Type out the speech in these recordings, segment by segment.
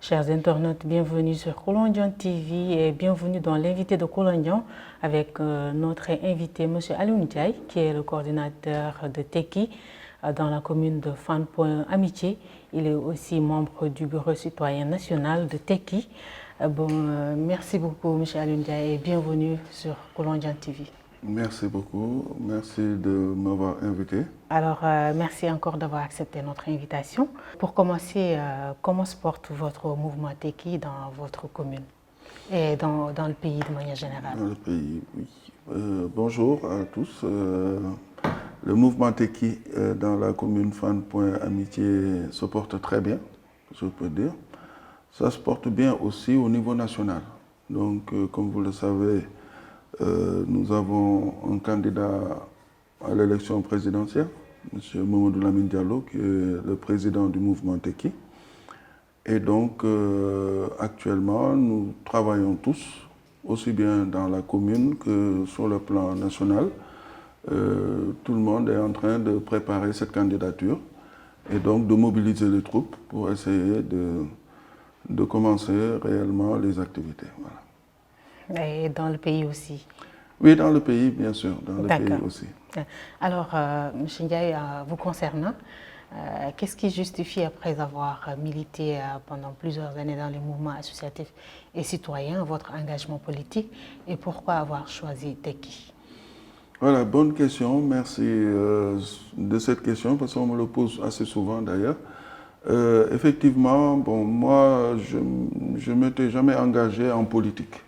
Chers internautes, bienvenue sur Kolondian TV et bienvenue dans l'invité de Kolondian avec notre invité M. Alioune Ndiaye qui est le coordinateur de Tekki dans la commune de Fann Point Amitié. Il est aussi membre du bureau citoyen national de Tekki. Merci beaucoup M. Alioune Ndiaye et bienvenue sur Kolondian TV. Merci beaucoup, merci de m'avoir invité. Alors, merci encore d'avoir accepté notre invitation. Pour commencer, comment se porte votre mouvement Tekki dans votre commune et dans le pays de manière générale? Dans le pays, oui. Bonjour à tous. Le mouvement Tekki dans la commune Fann Point Amitié se porte très bien, je peux dire. Ça se porte bien aussi au niveau national. Donc, comme vous le savez, nous avons un candidat à l'élection présidentielle, M. Mamadou Lamine Diallo, qui est le président du mouvement Tekki. Et donc, actuellement, nous travaillons tous, aussi bien dans la commune que sur le plan national. Tout le monde est en train de préparer cette candidature et donc de mobiliser les troupes pour essayer de commencer réellement les activités. Voilà. Et dans le pays aussi? Oui, dans le pays, bien sûr, dans le pays aussi. Alors, M. Ndiaye, vous concernant, qu'est-ce qui justifie, après avoir milité pendant plusieurs années dans les mouvements associatifs et citoyens, votre engagement politique et pourquoi avoir choisi Tekki? Voilà, bonne question. Merci de cette question parce qu'on me le pose assez souvent d'ailleurs. Effectivement, bon, moi, je ne m'étais jamais engagé en politique.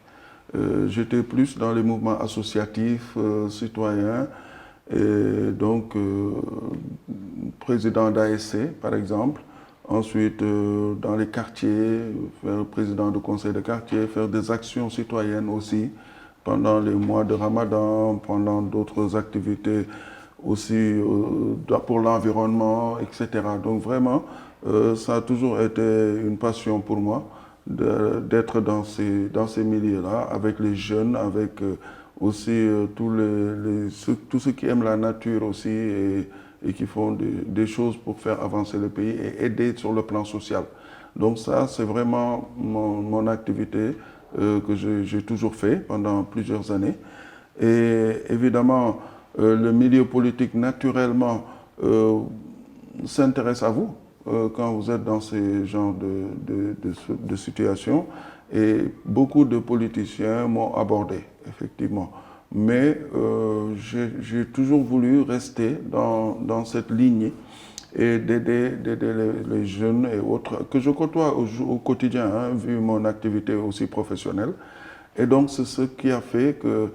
J'étais plus dans les mouvements associatifs, citoyens, et donc président d'ASC par exemple, ensuite dans les quartiers, faire président de conseil de quartier, faire des actions citoyennes aussi pendant les mois de Ramadan, pendant d'autres activités aussi pour l'environnement, etc. Donc vraiment, ça a toujours été une passion pour moi d'être dans ces milieux-là, avec les jeunes, avec aussi tous ceux qui aiment la nature aussi et qui font des choses pour faire avancer le pays et aider sur le plan social. Donc ça, c'est vraiment mon activité que j'ai toujours fait pendant plusieurs années. Et évidemment, le milieu politique, naturellement, s'intéresse à vous quand vous êtes dans ces genres de situations. Et beaucoup de politiciens m'ont abordé, effectivement. Mais j'ai toujours voulu rester dans cette lignée et d'aider les jeunes et autres que je côtoie au quotidien, hein, vu mon activité aussi professionnelle. Et donc, c'est ce qui a fait que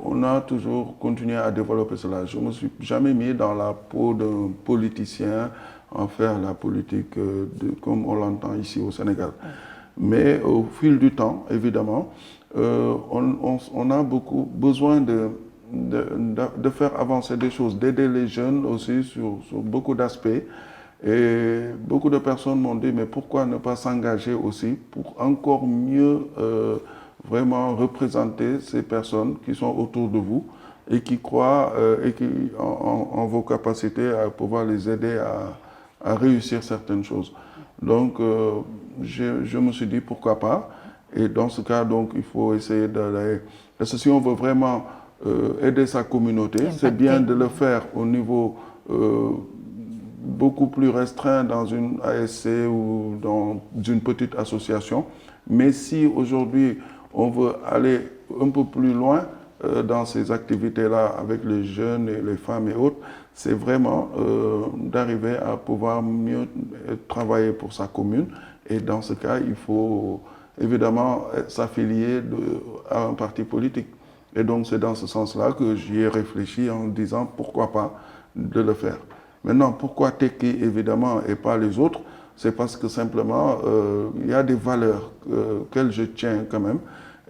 on a toujours continué à développer cela. Je ne me suis jamais mis dans la peau d'un politicien en faire la politique comme on l'entend ici au Sénégal. Mais au fil du temps, évidemment, on a beaucoup besoin de faire avancer des choses, d'aider les jeunes aussi sur beaucoup d'aspects. Et beaucoup de personnes m'ont dit, mais pourquoi ne pas s'engager aussi pour encore mieux vraiment représenter ces personnes qui sont autour de vous et qui croient en vos capacités à pouvoir les aider à réussir certaines choses. Donc, je me suis dit pourquoi pas. Et dans ce cas, donc, il faut essayer d'aller. Parce que si on veut vraiment aider sa communauté, c'est bien de le faire au niveau beaucoup plus restreint dans une ASC ou dans une petite association. Mais si aujourd'hui, on veut aller un peu plus loin dans ces activités-là avec les jeunes et les femmes et autres, c'est vraiment d'arriver à pouvoir mieux travailler pour sa commune. Et dans ce cas, il faut évidemment s'affilier à un parti politique. Et donc c'est dans ce sens-là que j'y ai réfléchi en disant pourquoi pas de le faire. Maintenant, pourquoi Tekki évidemment et pas les autres? C'est parce que simplement il y a des valeurs auxquelles je tiens quand même.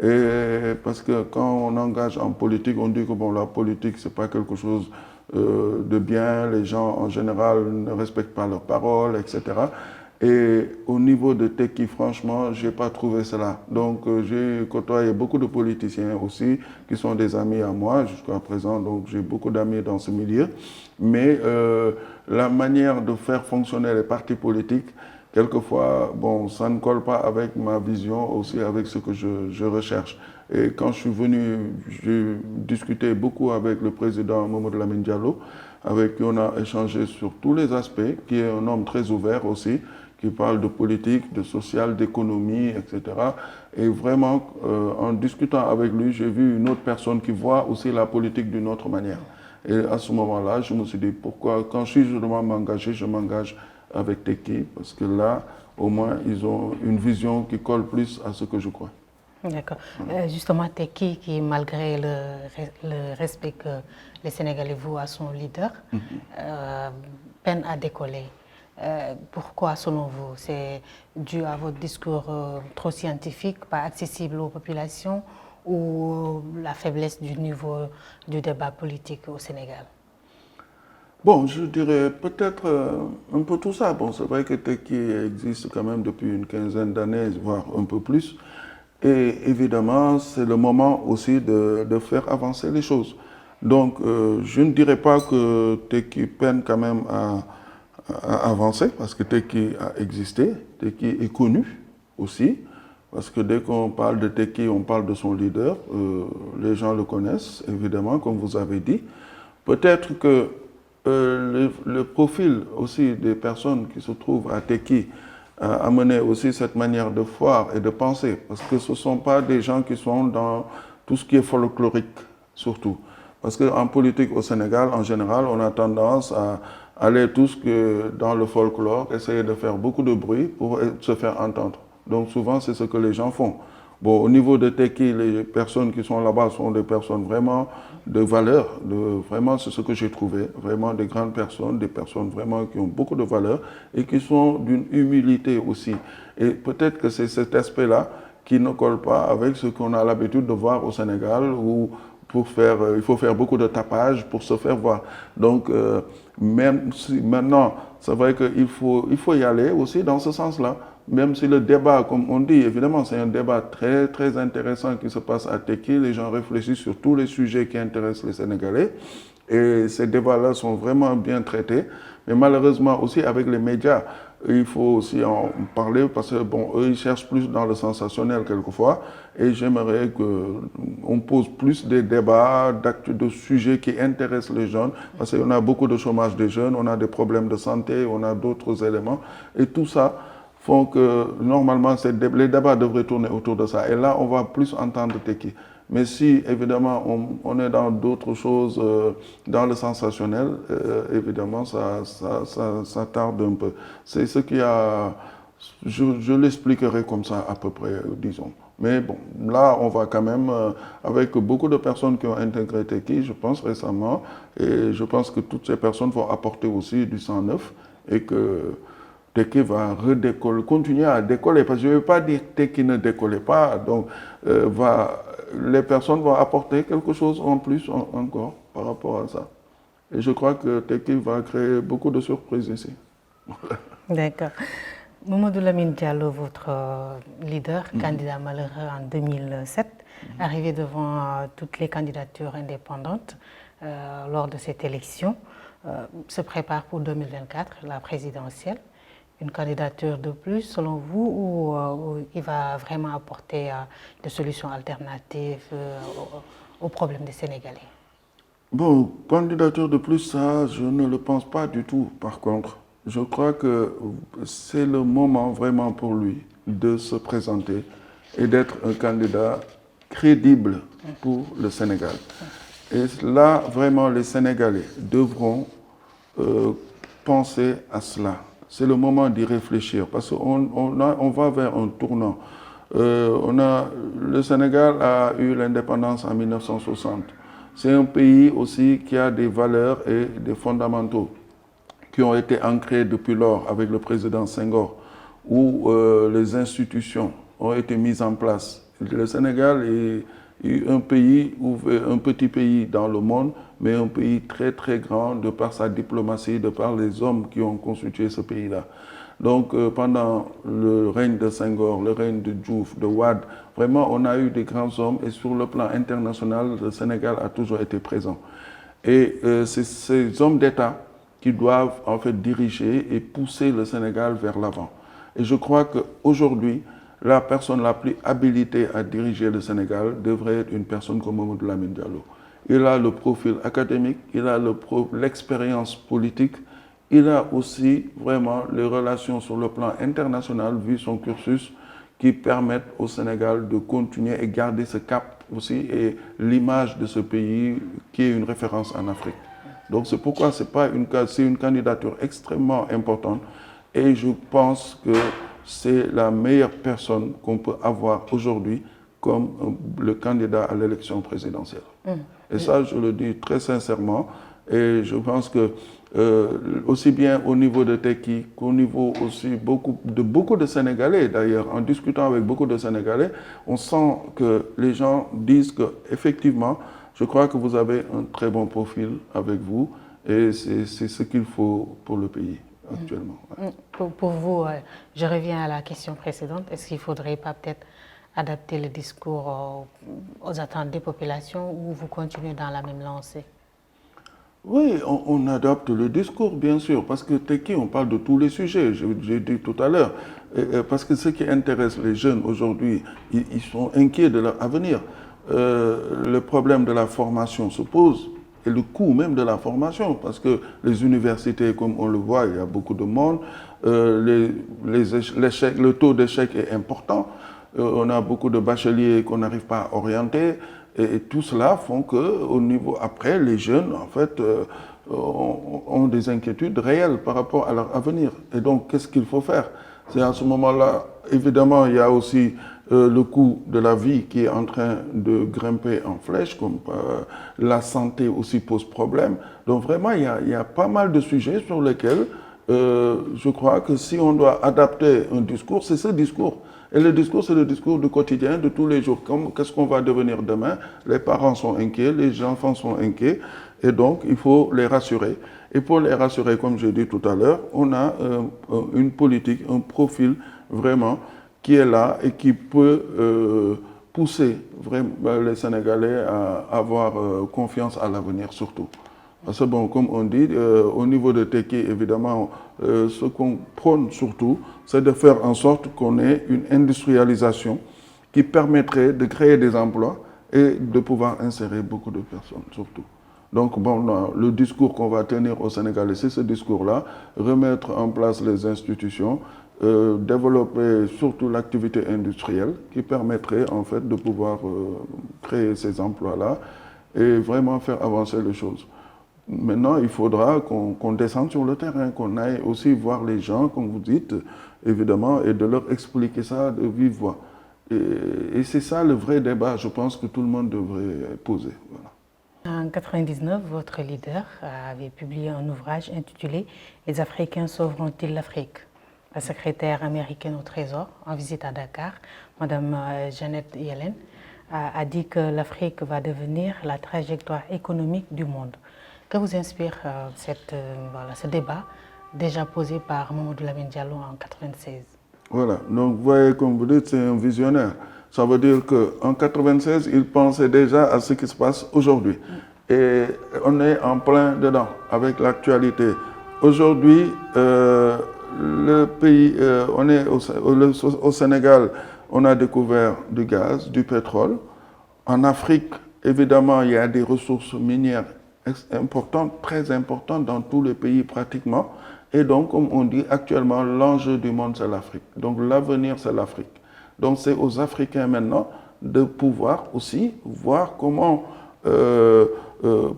Et parce que quand on engage en politique, on dit que bon, la politique, c'est pas quelque chose de bien, les gens en général ne respectent pas leurs paroles, etc. Et au niveau de Tekki, franchement, je n'ai pas trouvé cela. Donc j'ai côtoyé beaucoup de politiciens aussi, qui sont des amis à moi jusqu'à présent, donc j'ai beaucoup d'amis dans ce milieu. Mais la manière de faire fonctionner les partis politiques, quelquefois, bon, ça ne colle pas avec ma vision, aussi avec ce que je recherche. Et quand je suis venu, j'ai discuté beaucoup avec le président Mamadou Lamine Diallo, avec qui on a échangé sur tous les aspects, qui est un homme très ouvert aussi, qui parle de politique, de social, d'économie, etc. Et vraiment, en discutant avec lui, j'ai vu une autre personne qui voit aussi la politique d'une autre manière. Et à ce moment-là, je me suis dit, pourquoi, quand je dois m'engager, je m'engage avec Tekki, parce que là, au moins, ils ont une vision qui colle plus à ce que je crois. D'accord. Justement, Tekki, qui malgré le respect que les Sénégalais vouent à son leader, peine à décoller. Pourquoi, selon vous? C'est dû à votre discours trop scientifique, pas accessible aux populations, ou la faiblesse du niveau du débat politique au Sénégal? Bon, je dirais peut-être un peu tout ça. Bon, c'est vrai que Tekki existe quand même depuis une quinzaine d'années, voire un peu plus. Et évidemment, c'est le moment aussi de faire avancer les choses. Donc, je ne dirais pas que Tekki peine quand même à avancer, parce que Tekki a existé, Tekki est connu aussi, parce que dès qu'on parle de Tekki, on parle de son leader. Les gens le connaissent, évidemment, comme vous avez dit. Peut-être que le profil aussi des personnes qui se trouvent à Tekki a amené aussi cette manière de voir et de penser, parce que ce ne sont pas des gens qui sont dans tout ce qui est folklorique, surtout. Parce qu'en politique au Sénégal, en général, on a tendance à aller tous que dans le folklore, essayer de faire beaucoup de bruit pour se faire entendre. Donc souvent, c'est ce que les gens font. Bon, au niveau de Tekki, les personnes qui sont là-bas sont des personnes vraiment de valeur. Vraiment, c'est ce que j'ai trouvé. Vraiment des grandes personnes, des personnes vraiment qui ont beaucoup de valeur et qui sont d'une humilité aussi. Et peut-être que c'est cet aspect-là qui ne colle pas avec ce qu'on a l'habitude de voir au Sénégal, où il faut faire beaucoup de tapage pour se faire voir. Donc, même si maintenant, c'est vrai qu'il faut y aller aussi dans ce sens-là. Même si le débat, comme on dit, évidemment, c'est un débat très, très intéressant qui se passe à Tekki. Les gens réfléchissent sur tous les sujets qui intéressent les Sénégalais. Et ces débats-là sont vraiment bien traités. Mais malheureusement aussi avec les médias, il faut aussi en parler parce que, bon, eux, ils cherchent plus dans le sensationnel quelquefois. Et j'aimerais qu'on pose plus des débats, de sujets qui intéressent les jeunes. Parce qu'on a beaucoup de chômage des jeunes, on a des problèmes de santé, on a d'autres éléments. Et tout ça font que normalement les débats devraient tourner autour de ça. Et là, on va plus entendre Tekki. Mais si évidemment on est dans d'autres choses, dans le sensationnel, évidemment ça tarde un peu. C'est ce qui a, je l'expliquerai comme ça à peu près, disons. Mais bon, là on va quand même, avec beaucoup de personnes qui ont intégré Tekki, je pense récemment, et je pense que toutes ces personnes vont apporter aussi du sang neuf et que Tekki va redécoller, continuer à décoller, parce que je ne veux pas dire que Tekki ne décollait pas, donc les personnes vont apporter quelque chose en plus encore par rapport à ça. Et je crois que Tekki va créer beaucoup de surprises ici. D'accord. Mamadou Lamine Diallo, votre leader, candidat malheureux en 2007, arrivé devant toutes les candidatures indépendantes lors de cette élection, se prépare pour 2024, la présidentielle. Une candidature de plus, selon vous, ou il va vraiment apporter des solutions alternatives aux problèmes des Sénégalais? Bon, candidature de plus, ça, je ne le pense pas du tout, par contre. Je crois que c'est le moment vraiment pour lui de se présenter et d'être un candidat crédible pour le Sénégal. Et là, vraiment, les Sénégalais devront penser à cela. C'est le moment d'y réfléchir parce qu'on va vers un tournant. Le Sénégal a eu l'indépendance en 1960. C'est un pays aussi qui a des valeurs et des fondamentaux qui ont été ancrés depuis lors avec le président Senghor, où les institutions ont été mises en place. Le Sénégal est un pays, un petit pays dans le monde, mais un pays très très grand de par sa diplomatie, de par les hommes qui ont constitué ce pays-là. Donc pendant le règne de Senghor, le règne de Diouf, de Wade, vraiment on a eu des grands hommes et sur le plan international, le Sénégal a toujours été présent. Et c'est ces hommes d'État qui doivent en fait diriger et pousser le Sénégal vers l'avant. Et je crois qu'aujourd'hui, la personne la plus habilitée à diriger le Sénégal devrait être une personne comme Mamadou Lamine Diallo. Il a le profil académique, il a l'expérience politique, il a aussi vraiment les relations sur le plan international, vu son cursus, qui permettent au Sénégal de continuer et garder ce cap aussi et l'image de ce pays qui est une référence en Afrique. Donc c'est pourquoi c'est une candidature extrêmement importante et je pense que c'est la meilleure personne qu'on peut avoir aujourd'hui comme le candidat à l'élection présidentielle. Et ça, je le dis très sincèrement. Et je pense que aussi bien au niveau de Tekki qu'au niveau aussi beaucoup de Sénégalais, d'ailleurs, en discutant avec beaucoup de Sénégalais, on sent que les gens disent qu'effectivement, je crois que vous avez un très bon profil avec vous et c'est ce qu'il faut pour le pays actuellement. Ouais. Pour vous, je reviens à la question précédente, est-ce qu'il ne faudrait pas peut-être adapter le discours aux attentes des populations ou vous continuez dans la même lancée? Oui, on adapte le discours, bien sûr, parce que Tekki, on parle de tous les sujets, j'ai dit tout à l'heure, parce que ce qui intéresse les jeunes aujourd'hui, ils sont inquiets de leur avenir. Le problème de la formation se pose, et le coût même de la formation, parce que les universités, comme on le voit, il y a beaucoup de monde, le taux d'échec est important, on a beaucoup de bacheliers qu'on n'arrive pas à orienter, et tout cela font qu'au niveau après, les jeunes, en fait, ont des inquiétudes réelles par rapport à leur avenir. Et donc, qu'est-ce qu'il faut faire? C'est à ce moment-là, évidemment, il y a aussi le coût de la vie qui est en train de grimper en flèche, comme la santé aussi pose problème. Donc vraiment, il y a pas mal de sujets sur lesquels je crois que si on doit adapter un discours, c'est ce discours. Et le discours, c'est le discours du quotidien, de tous les jours. Qu'est-ce qu'on va devenir demain? Les parents sont inquiets, les enfants sont inquiets, et donc il faut les rassurer. Et pour les rassurer, comme j'ai dit tout à l'heure, on a une politique, un profil vraiment qui est là et qui peut pousser vraiment les Sénégalais à avoir confiance à l'avenir surtout. Parce que bon, comme on dit, au niveau de Tekki, évidemment, ce qu'on prône surtout, c'est de faire en sorte qu'on ait une industrialisation qui permettrait de créer des emplois et de pouvoir insérer beaucoup de personnes surtout. Donc bon, le discours qu'on va tenir au Sénégal, c'est ce discours-là, remettre en place les institutions, développer surtout l'activité industrielle qui permettrait en fait de pouvoir créer ces emplois-là et vraiment faire avancer les choses. Maintenant, il faudra qu'on descende sur le terrain, qu'on aille aussi voir les gens, comme vous dites, évidemment, et de leur expliquer ça de vive voix. Et c'est ça le vrai débat, je pense que tout le monde devrait poser. Voilà. En 1999, votre leader avait publié un ouvrage intitulé « Les Africains sauveront-ils l'Afrique ?» La secrétaire américaine au Trésor, en visite à Dakar, Mme Janet Yellen, a dit que l'Afrique va devenir la trajectoire économique du monde. Que vous inspire ce débat déjà posé par Mamadou Lamine Diallo en 1996? Voilà, donc vous voyez, comme vous dites, c'est un visionnaire. Ça veut dire qu'en 1996, il pensait déjà à ce qui se passe aujourd'hui. Et on est en plein dedans avec l'actualité. Aujourd'hui, le pays, on est au Sénégal, on a découvert du gaz, du pétrole. En Afrique, évidemment, il y a des ressources minières importantes, très importantes dans tous les pays pratiquement. Et donc, comme on dit actuellement, l'enjeu du monde, c'est l'Afrique. Donc, l'avenir, c'est l'Afrique. Donc, c'est aux Africains maintenant de pouvoir aussi voir comment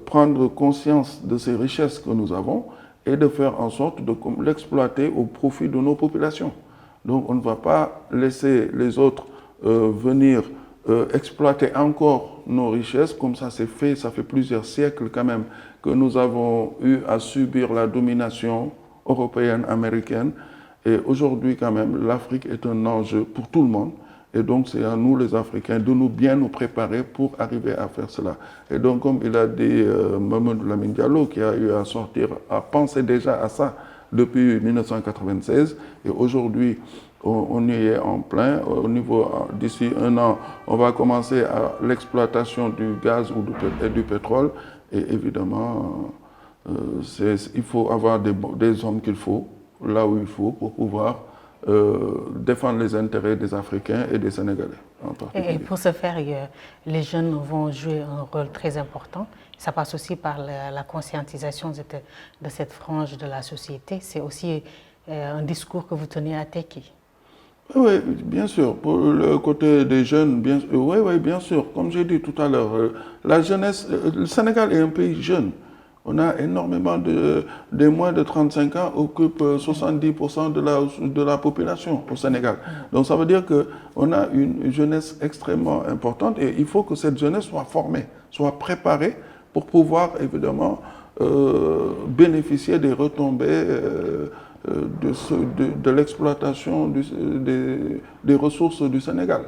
prendre conscience de ces richesses que nous avons et de faire en sorte de l'exploiter au profit de nos populations. Donc, on ne va pas laisser les autres venir exploiter encore nos richesses, comme ça c'est fait, ça fait plusieurs siècles quand même que nous avons eu à subir la domination européenne, américaine. Et aujourd'hui quand même, l'Afrique est un enjeu pour tout le monde. Et donc c'est à nous les Africains de bien nous préparer pour arriver à faire cela. Et donc comme il a dit Mamadou Lamine Diallo, qui a eu à sortir, à penser déjà à ça depuis 1996, et aujourd'hui on y est en plein. Au niveau, d'ici un an, on va commencer à l'exploitation du gaz et du pétrole. Et évidemment, il faut avoir des hommes qu'il faut, là où il faut, pour pouvoir défendre les intérêts des Africains et des Sénégalais en particulier. Et pour ce faire, les jeunes vont jouer un rôle très important. Ça passe aussi par la conscientisation de cette frange de la société. C'est aussi un discours que vous tenez à Tekki. Oui, bien sûr. Pour le côté des jeunes, oui, bien sûr. Comme j'ai dit tout à l'heure, la jeunesse, le Sénégal est un pays jeune. On a énormément des moins de 35 ans occupent 70% de la population au Sénégal. Donc ça veut dire qu'on a une jeunesse extrêmement importante et il faut que cette jeunesse soit formée, soit préparée pour pouvoir évidemment bénéficier des retombées de l'exploitation des ressources du Sénégal.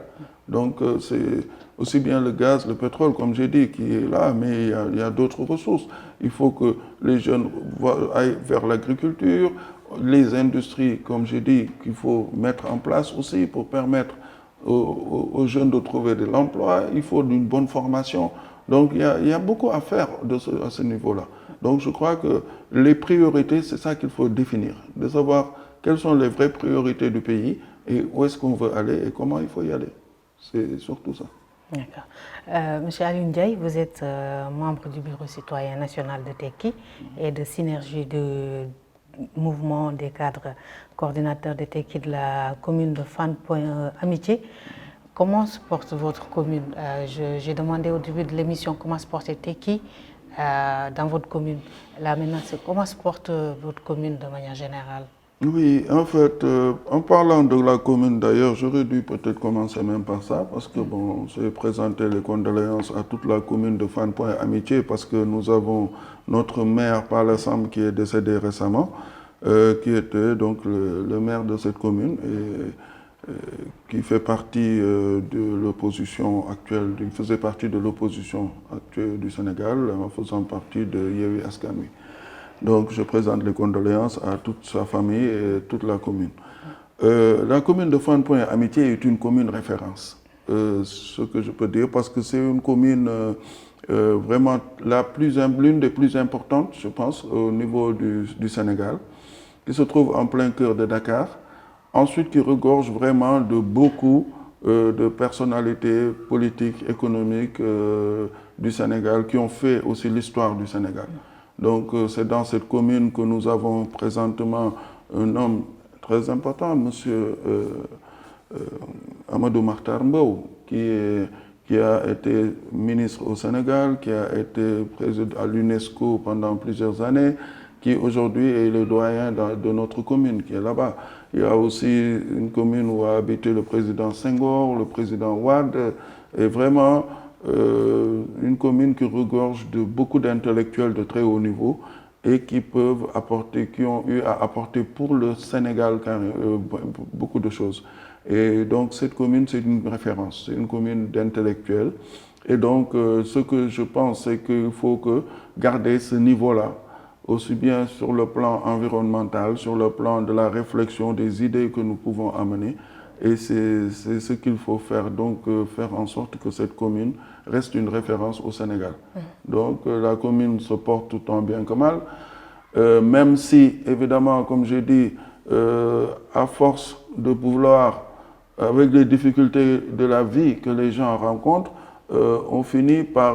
Donc c'est aussi bien le gaz, le pétrole, comme j'ai dit, qui est là, mais il y a d'autres ressources. Il faut que les jeunes aillent vers l'agriculture, les industries, comme j'ai dit, qu'il faut mettre en place aussi pour permettre aux jeunes de trouver de l'emploi. Il faut une bonne formation. Donc il y a beaucoup à faire à ce niveau-là. Donc je crois que les priorités, c'est ça qu'il faut définir, de savoir quelles sont les vraies priorités du pays et où est-ce qu'on veut aller et comment il faut y aller. C'est surtout ça. D'accord. Monsieur Alioune Ndiaye, vous êtes membre du Bureau citoyen national de Tekki et de Synergie de mouvement des cadres coordinateurs de Tekki de la commune de Fann Point Amitié. Comment se porte votre commune? J'ai demandé au début de l'émission comment se portait Tekki dans votre commune. Là maintenant, comment se porte votre commune de manière générale? Oui, en fait, en parlant de la commune d'ailleurs, j'aurais dû peut-être commencer même par ça, parce que bon, j'ai présenté les condoléances à toute la commune de Fann Point Amitié, parce que nous avons notre maire Pala Samb qui est décédé récemment, qui était donc le maire de cette commune et qui fait partie de l'opposition actuelle, il faisait partie de l'opposition actuelle du Sénégal en faisant partie de Yewwi Askan Wi. Donc je présente les condoléances à toute sa famille et toute la commune. La commune de Fann Point Amitié est une commune référence, ce que je peux dire, parce que c'est une commune vraiment l'une des plus importantes, je pense, au niveau du Sénégal, qui se trouve en plein cœur de Dakar, ensuite qui regorge vraiment de beaucoup de personnalités politiques, économiques du Sénégal, qui ont fait aussi l'histoire du Sénégal. Donc c'est dans cette commune que nous avons présentement un homme très important, M. Amadou Mahtar Mbow, qui a été ministre au Sénégal, qui a été président à l'UNESCO pendant plusieurs années, qui aujourd'hui est le doyen de notre commune, qui est là-bas. Il y a aussi une commune où a habité le président Senghor, le président Wade, et vraiment une commune qui regorge de beaucoup d'intellectuels de très haut niveau et qui peuvent apporter, qui ont eu à apporter pour le Sénégal beaucoup de choses. Et donc cette commune, c'est une référence, c'est une commune d'intellectuels. Et donc ce que je pense, c'est qu'il faut garder ce niveau-là, aussi bien sur le plan environnemental, sur le plan de la réflexion des idées que nous pouvons amener. Et c'est ce qu'il faut faire, donc faire en sorte que cette commune reste une référence au Sénégal. Donc la commune se porte tant bien que mal, même si, évidemment, comme j'ai dit, à force de vouloir, avec les difficultés de la vie que les gens rencontrent, on finit par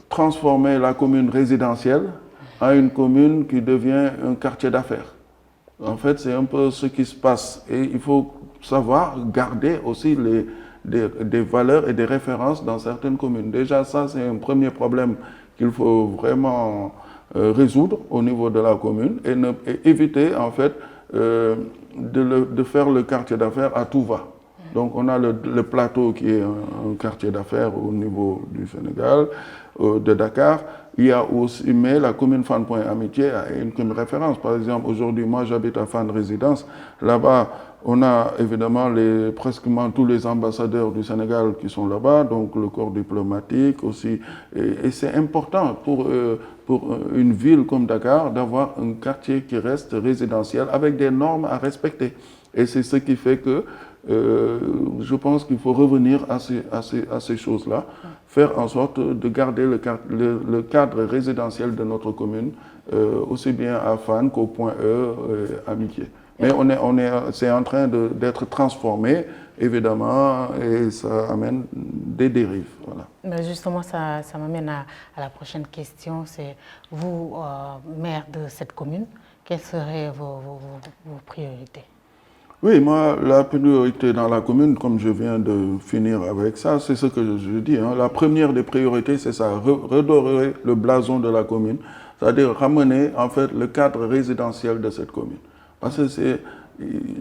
transformer la commune résidentielle en une commune qui devient un quartier d'affaires. En fait, c'est un peu ce qui se passe. Et il faut savoir garder aussi des valeurs et des références dans certaines communes. Déjà, ça, c'est un premier problème qu'il faut vraiment résoudre au niveau de la commune et éviter, en fait, de faire le quartier d'affaires à tout va. Donc, on a le plateau qui est un quartier d'affaires au niveau du Sénégal, de Dakar. Il y a aussi, mais la commune Fann Point Amitié a une référence. Par exemple, aujourd'hui, moi j'habite à Fann Résidence. Là-bas, on a évidemment presque tous les ambassadeurs du Sénégal qui sont là-bas, donc le corps diplomatique aussi. Et c'est important pour une ville comme Dakar d'avoir un quartier qui reste résidentiel avec des normes à respecter. Et c'est ce qui fait que je pense qu'il faut revenir à ces choses-là, faire en sorte de garder le cadre résidentiel de notre commune, aussi bien à Fann qu'au Point E, Amitié. Mais c'est en train d'être transformé, évidemment, et ça amène des dérives. Voilà. Mais justement, ça m'amène à la prochaine question. C'est vous, maire de cette commune, quelles seraient vos priorités? Oui, moi, la priorité dans la commune, comme je viens de finir avec ça, c'est ce que je dis. Hein. La première des priorités, c'est ça, redorer le blason de la commune, c'est-à-dire ramener en fait le cadre résidentiel de cette commune. Parce que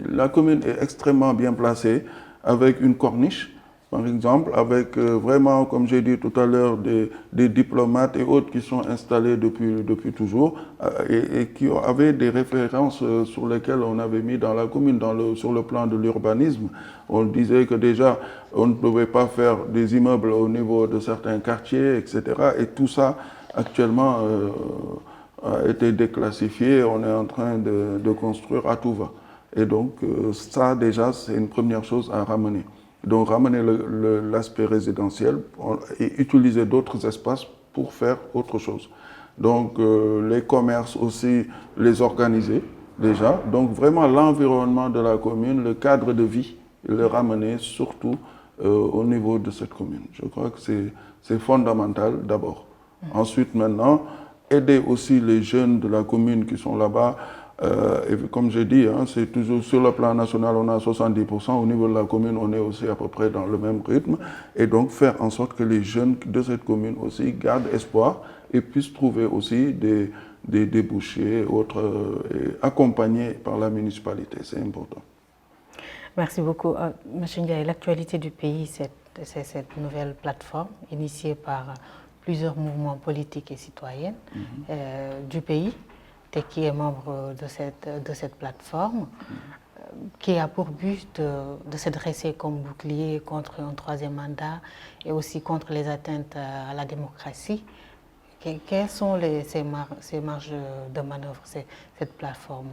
la commune est extrêmement bien placée, avec une corniche, par exemple, avec vraiment, comme j'ai dit tout à l'heure, des diplomates et autres qui sont installés depuis toujours et qui avaient des références sur lesquelles on avait mis dans la commune, sur le plan de l'urbanisme. On disait que déjà, on ne pouvait pas faire des immeubles au niveau de certains quartiers, etc. Et tout ça, actuellement, a été déclassifié. On est en train de construire à tout va. Et donc, ça, déjà, c'est une première chose à ramener. Donc ramener l'aspect résidentiel et utiliser d'autres espaces pour faire autre chose. Donc les commerces aussi, les organiser déjà. Donc vraiment l'environnement de la commune, le cadre de vie, le ramener surtout au niveau de cette commune. Je crois que c'est fondamental d'abord. Ensuite maintenant, aider aussi les jeunes de la commune qui sont là-bas. Et comme j'ai dit, hein, c'est toujours sur le plan national, on a 70%. Au niveau de la commune, on est aussi à peu près dans le même rythme. Et donc, faire en sorte que les jeunes de cette commune aussi gardent espoir et puissent trouver aussi des débouchés autres, accompagnés par la municipalité. C'est important. Merci beaucoup. Monsieur Ndiaye, l'actualité du pays, c'est cette nouvelle plateforme initiée par plusieurs mouvements politiques et citoyens du pays, qui est membre de cette plateforme, qui a pour but de se dresser comme bouclier contre un troisième mandat et aussi contre les atteintes à la démocratie. Quelles sont ces marges de manœuvre, cette plateforme?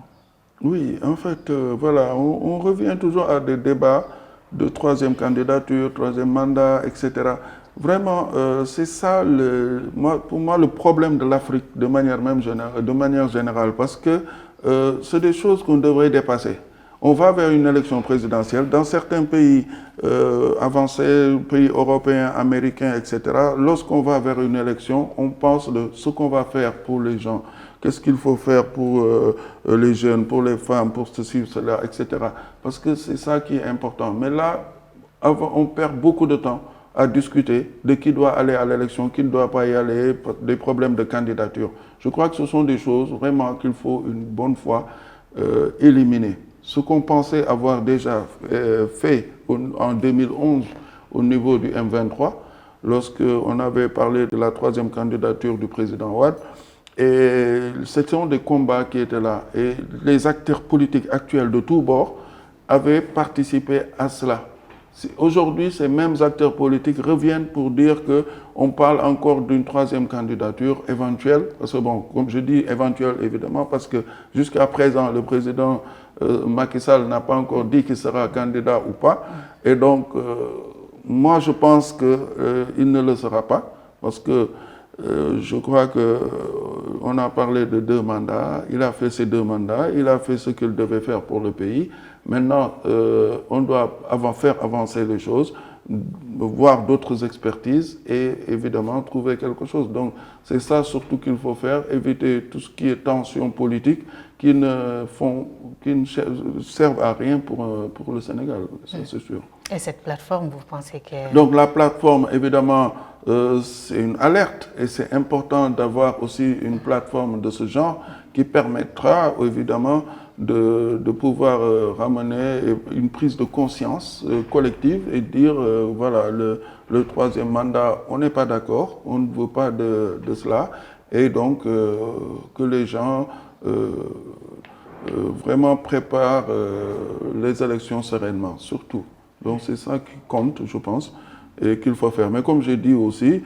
Oui, en fait, voilà, on revient toujours à des débats de troisième candidature, troisième mandat, etc. Vraiment, c'est ça, pour moi, le problème de l'Afrique de manière générale, parce que c'est des choses qu'on devrait dépasser. On va vers une élection présidentielle. Dans certains pays avancés, pays européens, américains, etc., lorsqu'on va vers une élection, on pense de ce qu'on va faire pour les gens. Qu'est-ce qu'il faut faire pour les jeunes, pour les femmes, pour ceci, cela, etc. Parce que c'est ça qui est important. Mais là, on perd beaucoup de temps à discuter de qui doit aller à l'élection, qui ne doit pas y aller, des problèmes de candidature. Je crois que ce sont des choses vraiment qu'il faut une bonne fois éliminer. Ce qu'on pensait avoir déjà fait en 2011 au niveau du M23, lorsqu'on avait parlé de la troisième candidature du président Wade, et ce sont des combats qui étaient là. Et les acteurs politiques actuels de tous bords avaient participé à cela. Aujourd'hui, ces mêmes acteurs politiques reviennent pour dire qu'on parle encore d'une troisième candidature éventuelle. Parce que bon, comme je dis éventuelle évidemment, parce que jusqu'à présent, le président Macky Sall n'a pas encore dit qu'il sera candidat ou pas. Et donc, moi je pense qu'il ne le sera pas. Parce que je crois qu'on a parlé de 2 mandats, il a fait ses 2 mandats, il a fait ce qu'il devait faire pour le pays. Maintenant, on doit faire avancer les choses, voir d'autres expertises et évidemment trouver quelque chose. Donc c'est ça surtout qu'il faut faire, éviter tout ce qui est tension politique qui ne servent à rien pour le Sénégal, ça c'est sûr. Et cette plateforme, vous pensez que... Donc la plateforme, évidemment, c'est une alerte et c'est important d'avoir aussi une plateforme de ce genre qui permettra évidemment de pouvoir ramener une prise de conscience collective et dire, voilà, le troisième mandat, on n'est pas d'accord, on ne veut pas de cela, et donc que les gens vraiment préparent les élections sereinement, surtout. Donc c'est ça qui compte, je pense, et qu'il faut faire. Mais comme j'ai dit aussi,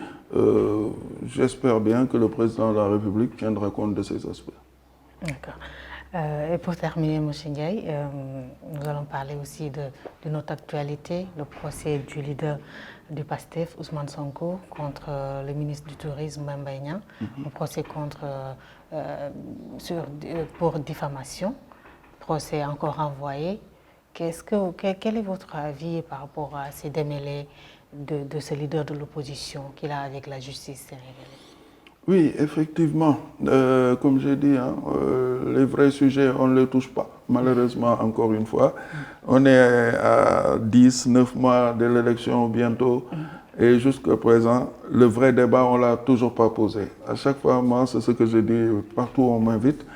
j'espère bien que le président de la République tiendra compte de ces aspects. D'accord. Et pour terminer, M. Ndiaye, nous allons parler aussi de notre actualité, le procès du leader du PASTEF, Ousmane Sonko, contre le ministre du Tourisme, Mame Mbaye Niang, un procès pour diffamation. procès encore renvoyé. Quel est votre avis par rapport à ces démêlés de ce leader de l'opposition qu'il a avec la justice sénégalaise? Oui, effectivement, comme j'ai dit, hein, les vrais sujets, on ne les touche pas. Malheureusement, encore une fois, on est à 10, 9 mois de l'élection bientôt. Et jusqu'à présent, le vrai débat, on ne l'a toujours pas posé. À chaque fois, moi, c'est ce que je dis partout où on m'invite,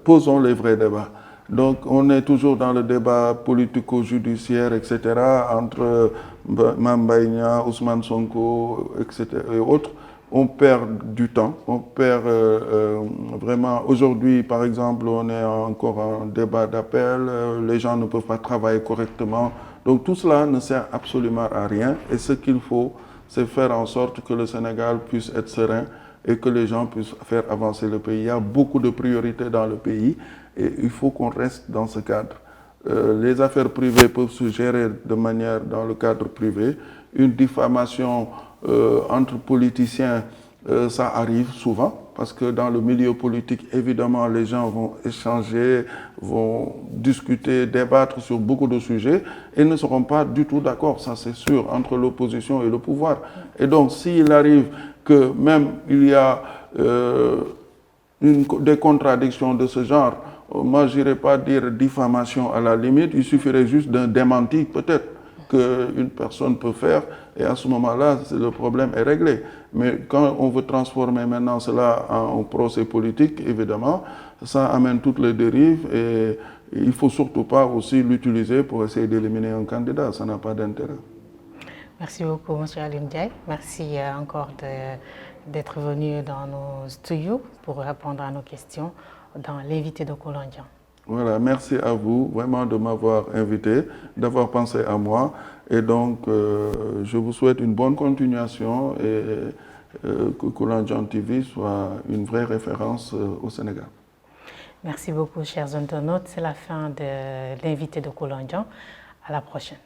posons les vrais débats. Donc, on est toujours dans le débat politico-judiciaire, etc., entre Mame Mbaye Niang, Ousmane Sonko, etc., et autres. On perd du temps, on perd vraiment. Aujourd'hui, par exemple, on est encore en débat d'appel, les gens ne peuvent pas travailler correctement. Donc tout cela ne sert absolument à rien. Et ce qu'il faut, c'est faire en sorte que le Sénégal puisse être serein et que les gens puissent faire avancer le pays. Il y a beaucoup de priorités dans le pays et il faut qu'on reste dans ce cadre. Les affaires privées peuvent se gérer de manière dans le cadre privé. Une diffamation entre politiciens, ça arrive souvent, parce que dans le milieu politique, évidemment, les gens vont échanger, vont discuter, débattre sur beaucoup de sujets et ne seront pas du tout d'accord, ça c'est sûr, entre l'opposition et le pouvoir. Et donc, s'il arrive que même il y a des contradictions de ce genre, moi je n'irais pas dire diffamation à la limite, il suffirait juste d'un démenti peut-être qu'une personne peut faire, et à ce moment-là, le problème est réglé. Mais quand on veut transformer maintenant cela en procès politique, évidemment, ça amène toutes les dérives et il ne faut surtout pas aussi l'utiliser pour essayer d'éliminer un candidat, ça n'a pas d'intérêt. Merci beaucoup, M. Alioune Ndiaye. Merci encore d'être venu dans nos studios pour répondre à nos questions dans l'invité de Koulondian. Voilà, merci à vous vraiment de m'avoir invité, d'avoir pensé à moi. Et donc, je vous souhaite une bonne continuation et que Koulondian TV soit une vraie référence au Sénégal. Merci beaucoup, chers internautes. C'est la fin de l'invité de Koulondian. À la prochaine.